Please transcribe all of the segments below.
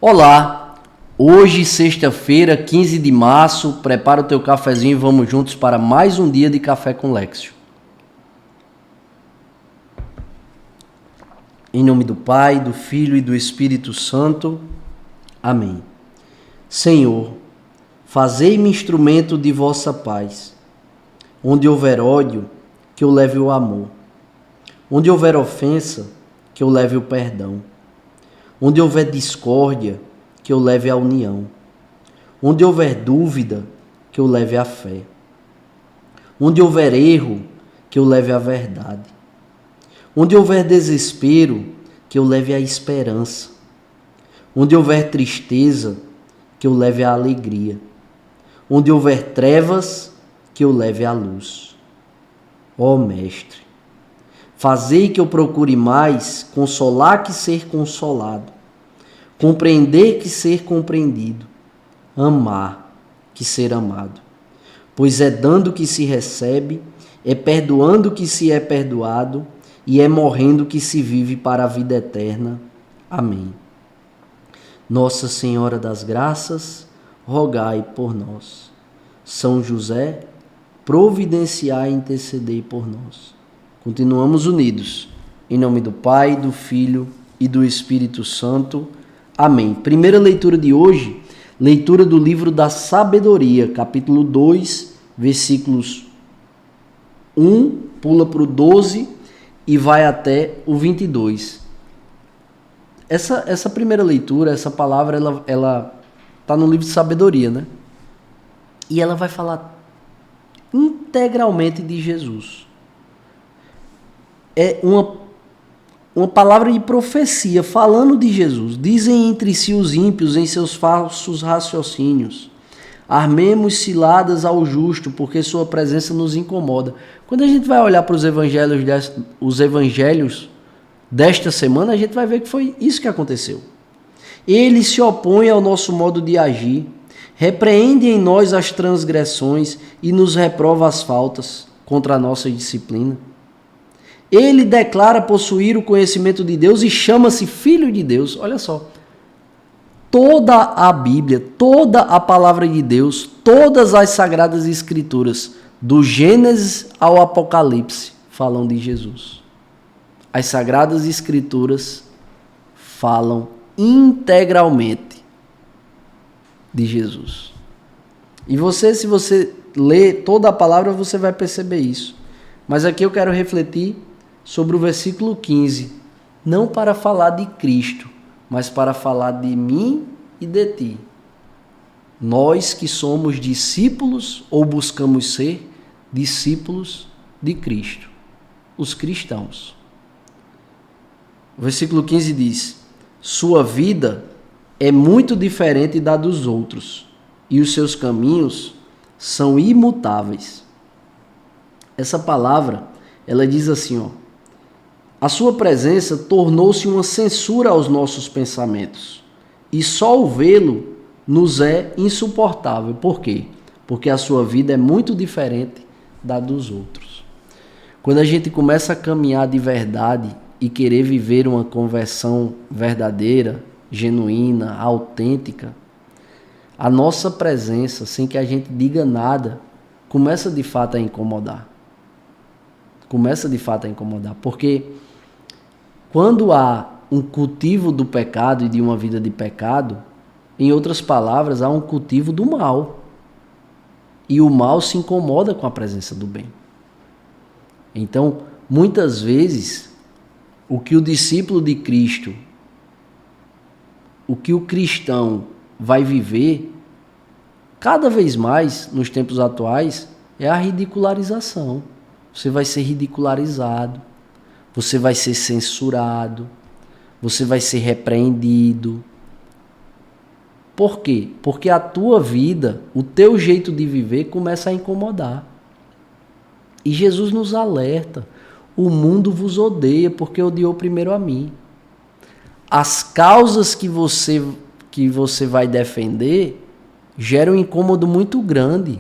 Olá, hoje sexta-feira, 15 de março, prepara o teu cafezinho e vamos juntos para mais um dia de Café com Lexio. Em nome do Pai, do Filho e do Espírito Santo. Amém. Senhor, fazei-me instrumento de vossa paz. Onde houver ódio, que eu leve o amor. Onde houver ofensa, que eu leve o perdão. Onde houver discórdia, que eu leve a união. Onde houver dúvida, que eu leve a fé. Onde houver erro, que eu leve a verdade. Onde houver desespero, que eu leve a esperança. Onde houver tristeza, que eu leve a alegria. Onde houver trevas, que eu leve a luz. Ó Mestre, fazei que eu procure mais consolar que ser consolado, compreender que ser compreendido, amar que ser amado. Pois é dando que se recebe, é perdoando que se é perdoado, e é morrendo que se vive para a vida eterna. Amém. Nossa Senhora das Graças, rogai por nós. São José, providenciai e intercedei por nós. Continuamos unidos. Em nome do Pai, do Filho e do Espírito Santo. Amém. Primeira leitura de hoje, leitura do livro da Sabedoria, capítulo 2, versículos 1, pula para o 12 e vai até o 22. Essa primeira leitura, essa palavra, ela está no livro de Sabedoria, né? E ela vai falar integralmente de Jesus. É uma palavra de profecia, falando de Jesus. Dizem entre si os ímpios em seus falsos raciocínios: armemos ciladas ao justo, porque sua presença nos incomoda. Quando a gente vai olhar para os evangelhos desta semana, a gente vai ver que foi isso que aconteceu. Ele se opõe ao nosso modo de agir, repreende em nós as transgressões e nos reprova as faltas contra a nossa disciplina. Ele declara possuir o conhecimento de Deus e chama-se Filho de Deus. Olha só. Toda a Bíblia, toda a palavra de Deus, todas as Sagradas Escrituras, do Gênesis ao Apocalipse, falam de Jesus. As Sagradas Escrituras falam integralmente de Jesus. E você, se você ler toda a palavra, você vai perceber isso. Mas aqui eu quero refletir sobre o versículo 15, não para falar de Cristo, mas para falar de mim e de ti. Nós que somos discípulos ou buscamos ser discípulos de Cristo, os cristãos. O versículo 15 diz: sua vida é muito diferente da dos outros e os seus caminhos são imutáveis. Essa palavra, ela diz assim, ó: a sua presença tornou-se uma censura aos nossos pensamentos. E só o vê-lo nos é insuportável. Por quê? Porque a sua vida é muito diferente da dos outros. Quando a gente começa a caminhar de verdade e querer viver uma conversão verdadeira, genuína, autêntica, a nossa presença, sem que a gente diga nada, começa de fato a incomodar. Começa de fato a incomodar. Porque quando há um cultivo do pecado e de uma vida de pecado, em outras palavras, há um cultivo do mal. E o mal se incomoda com a presença do bem. Então, muitas vezes, o que o discípulo de Cristo, o que o cristão vai viver, cada vez mais, nos tempos atuais, é a ridicularização. Você vai ser ridicularizado. Você vai ser censurado, você vai ser repreendido. Por quê? Porque a tua vida, o teu jeito de viver começa a incomodar. E Jesus nos alerta: o mundo vos odeia porque odiou primeiro a mim. As causas que você vai defender geram um incômodo muito grande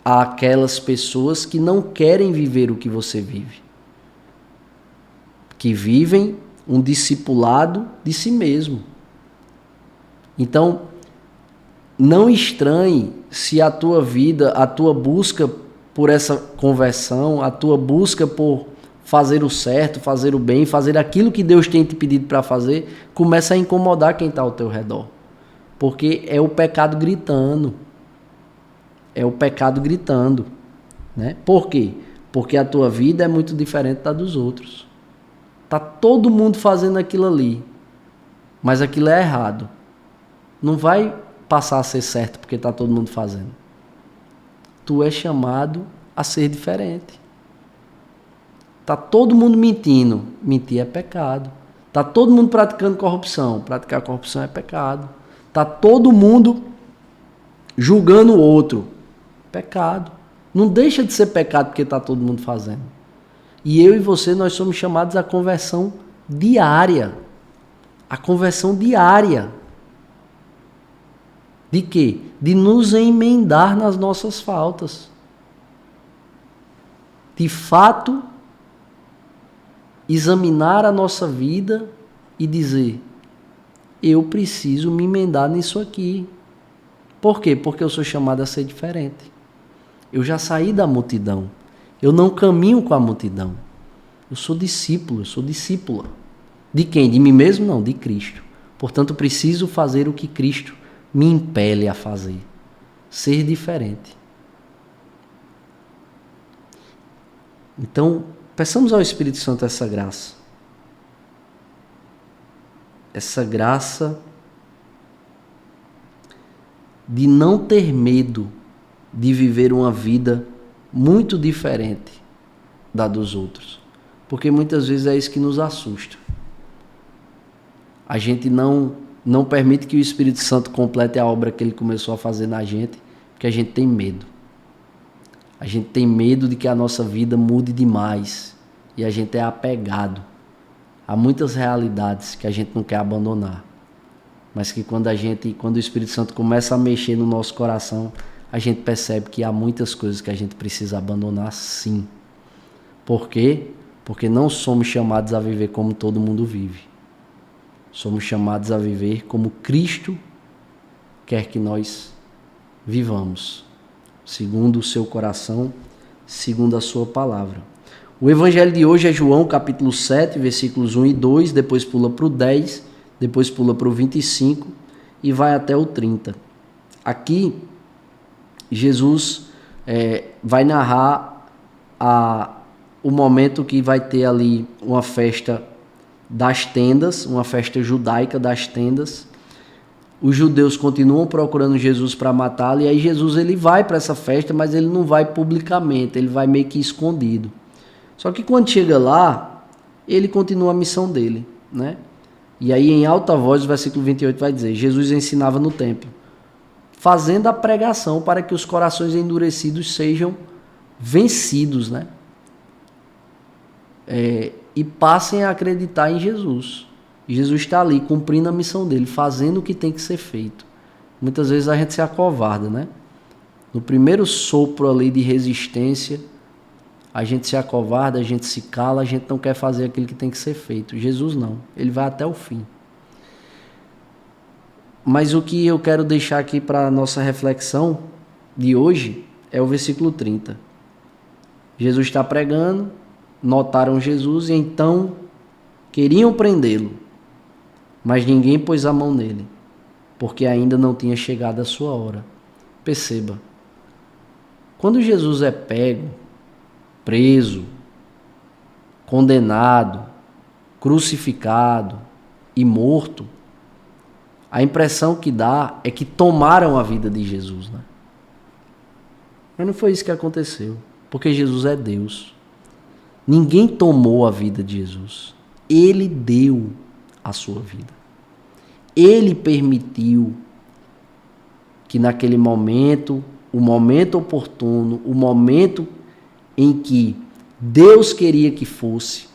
àquelas pessoas que não querem viver o que você vive, que vivem um discipulado de si mesmo. Então, não estranhe se a tua vida, a tua busca por essa conversão, a tua busca por fazer o certo, fazer o bem, fazer aquilo que Deus tem te pedido para fazer, começa a incomodar quem está ao teu redor. Porque é o pecado gritando. É o pecado gritando. Né? Por quê? Porque a tua vida é muito diferente da dos outros. Está todo mundo fazendo aquilo ali, mas aquilo é errado. Não vai passar a ser certo porque está todo mundo fazendo. Tu é chamado a ser diferente. Está todo mundo mentindo. Mentir é pecado. Está todo mundo praticando corrupção. Praticar corrupção é pecado. Está todo mundo julgando o outro. Pecado. Não deixa de ser pecado porque está todo mundo fazendo. E eu e você, nós somos chamados à conversão diária. A conversão diária. De quê? De nos emendar nas nossas faltas. De fato, examinar a nossa vida e dizer: eu preciso me emendar nisso aqui. Por quê? Porque eu sou chamado a ser diferente. Eu já saí da multidão. Eu não caminho com a multidão. Eu sou discípulo, eu sou discípula. De quem? De mim mesmo? Não, de Cristo. Portanto, preciso fazer o que Cristo me impele a fazer. Ser diferente. Então, peçamos ao Espírito Santo essa graça. Essa graça de não ter medo de viver uma vida muito diferente da dos outros. Porque muitas vezes é isso que nos assusta. A gente não permite que o Espírito Santo complete a obra que ele começou a fazer na gente, porque a gente tem medo. A gente tem medo de que a nossa vida mude demais. E a gente é apegado a muitas realidades que a gente não quer abandonar. Mas que quando o Espírito Santo começa a mexer no nosso coração, a gente percebe que há muitas coisas que a gente precisa abandonar, sim. Por quê? Porque não somos chamados a viver como todo mundo vive. Somos chamados a viver como Cristo quer que nós vivamos, segundo o seu coração, segundo a sua palavra. O evangelho de hoje é João, capítulo 7, versículos 1 e 2, depois pula para o 10, depois pula para o 25 e vai até o 30. Aqui, Jesus vai narrar o momento que vai ter ali uma festa das tendas, uma festa judaica das tendas. Os judeus continuam procurando Jesus para matá-lo, e aí Jesus ele vai para essa festa, mas ele não vai publicamente, ele vai meio que escondido. Só que quando chega lá, ele continua a missão dele, né? E aí em alta voz, o versículo 28 vai dizer: Jesus ensinava no templo, fazendo a pregação para que os corações endurecidos sejam vencidos, né? E passem a acreditar em Jesus. Jesus está ali cumprindo a missão dele, fazendo o que tem que ser feito. Muitas vezes a gente se acovarda, né? No primeiro sopro ali de resistência, a gente se acovarda, a gente se cala, a gente não quer fazer aquilo que tem que ser feito. Jesus não, ele vai até o fim. Mas o que eu quero deixar aqui para a nossa reflexão de hoje é o versículo 30. Jesus está pregando, notaram Jesus e então queriam prendê-lo, mas ninguém pôs a mão nele, porque ainda não tinha chegado a sua hora. Perceba, quando Jesus é pego, preso, condenado, crucificado e morto, a impressão que dá é que tomaram a vida de Jesus, né? Mas não foi isso que aconteceu, porque Jesus é Deus. Ninguém tomou a vida de Jesus. Ele deu a sua vida. Ele permitiu que naquele momento, o momento oportuno, o momento em que Deus queria que fosse,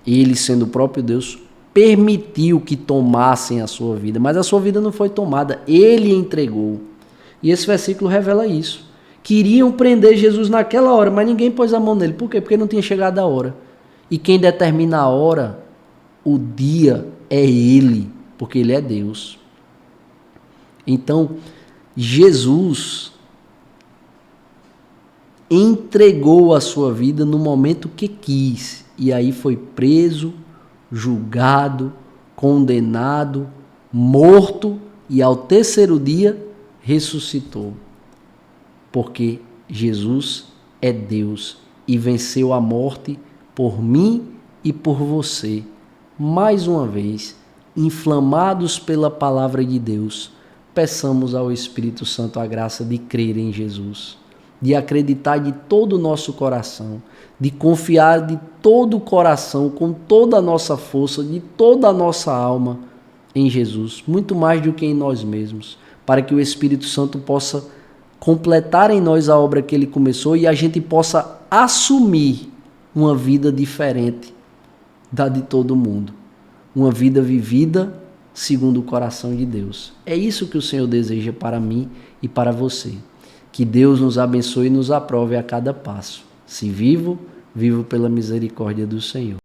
ele sendo o próprio Deus, permitiu que tomassem a sua vida. Mas a sua vida não foi tomada, ele entregou. E esse versículo revela isso. Queriam prender Jesus naquela hora, mas ninguém pôs a mão nele. Por quê? Porque não tinha chegado a hora. E quem determina a hora O dia é Ele, porque Ele é Deus. Então, Jesus entregou a sua vida no momento que quis, e aí foi preso, julgado, condenado, morto, e ao terceiro dia ressuscitou. Porque Jesus é Deus e venceu a morte por mim e por você. Mais uma vez, inflamados pela palavra de Deus, peçamos ao Espírito Santo a graça de crer em Jesus, de acreditar de todo o nosso coração, de confiar de todo o coração, com toda a nossa força, de toda a nossa alma em Jesus, muito mais do que em nós mesmos, para que o Espírito Santo possa completar em nós a obra que Ele começou e a gente possa assumir uma vida diferente da de todo mundo. Uma vida vivida segundo o coração de Deus. É isso que o Senhor deseja para mim e para você. Que Deus nos abençoe e nos aprove a cada passo. Se vivo, vivo pela misericórdia do Senhor.